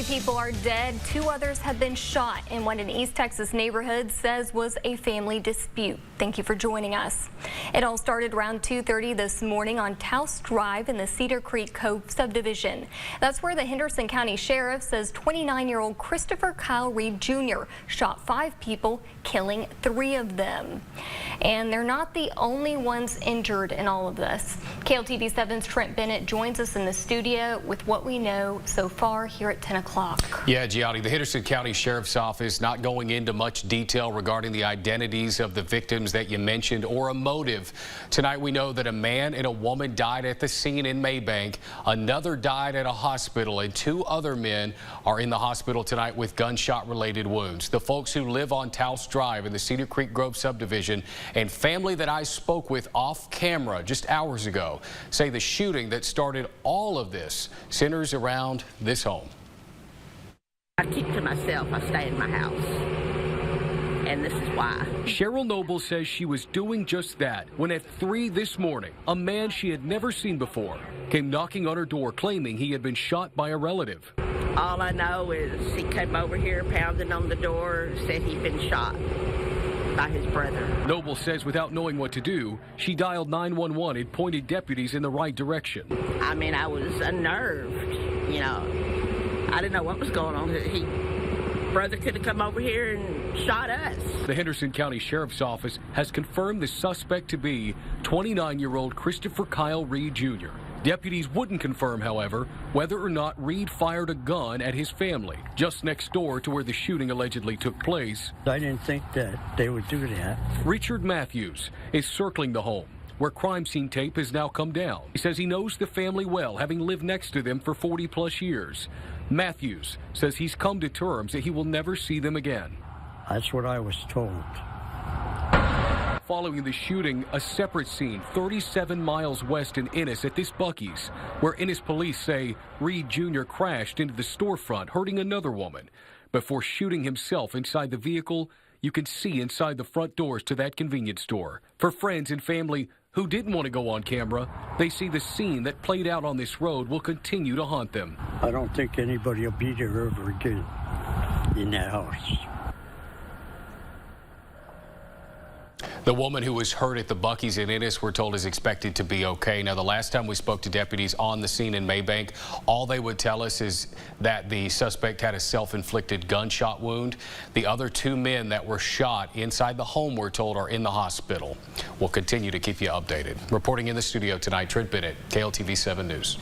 3 people are dead. 2 others have been shot in what an East Texas neighborhood says was a family dispute. Thank you for joining us. It all started around 2:30 this morning on Taos Drive in the Cedar Creek Cove subdivision. That's where the Henderson County Sheriff says 29-year-old Christopher Kyle Reed Jr. shot 5 people, killing 3 of them. And they're not the only ones injured in all of this. KLTV 7's Trent Bennett joins us in the studio with what we know so far here at 10 o'clock. Yeah, Gianni, the Henderson County Sheriff's Office not going into much detail regarding the identities of the victims that you mentioned or a motive. Tonight we know that a man and a woman died at the scene in Mabank. Another died at a hospital, and 2 other men are in the hospital tonight with gunshot-related wounds. The folks who live on Taos Drive in the Cedar Creek Grove subdivision and family that I spoke with off camera just hours ago say the shooting that started all of this centers around this home. I keep to myself. I stay in my house, and this is why. Cheryl Noble says she was doing just that when at 3 this morning, a man she had never seen before came knocking on her door claiming he had been shot by a relative. All I know is he came over here pounding on the door, said he'd been shot by his brother. Noble says without knowing what to do, she dialed 911 and pointed deputies in the right direction. I mean, I was unnerved, you know. I didn't know what was going on. Brother could have come over here and shot us. The Henderson County Sheriff's Office has confirmed the suspect to be 29-year-old Christopher Kyle Reed Jr. Deputies wouldn't confirm, however, whether or not Reed fired a gun at his family just next door to where the shooting allegedly took place. I didn't think that they would do that. Richard Matthews is circling the home, where crime scene tape has now come down. He says he knows the family well, having lived next to them for 40-plus years. Matthews says he's come to terms that he will never see them again. That's what I was told. Following the shooting, a separate scene 37 miles west in Ennis at this Buc-ee's, where Ennis police say Reed Jr. crashed into the storefront, hurting another woman. Before shooting himself inside the vehicle, you can see inside the front doors to that convenience store. For friends and family who didn't want to go on camera, they see the scene that played out on this road will continue to haunt them. I don't think anybody will be there ever again in that house. The woman who was hurt at the Buc-ee's in Ennis, we're told, is expected to be okay. Now, the last time we spoke to deputies on the scene in Mabank, all they would tell us is that the suspect had a self-inflicted gunshot wound. The other 2 men that were shot inside the home, we're told, are in the hospital. We'll continue to keep you updated. Reporting in the studio tonight, Trent Bennett, KLTV 7 News.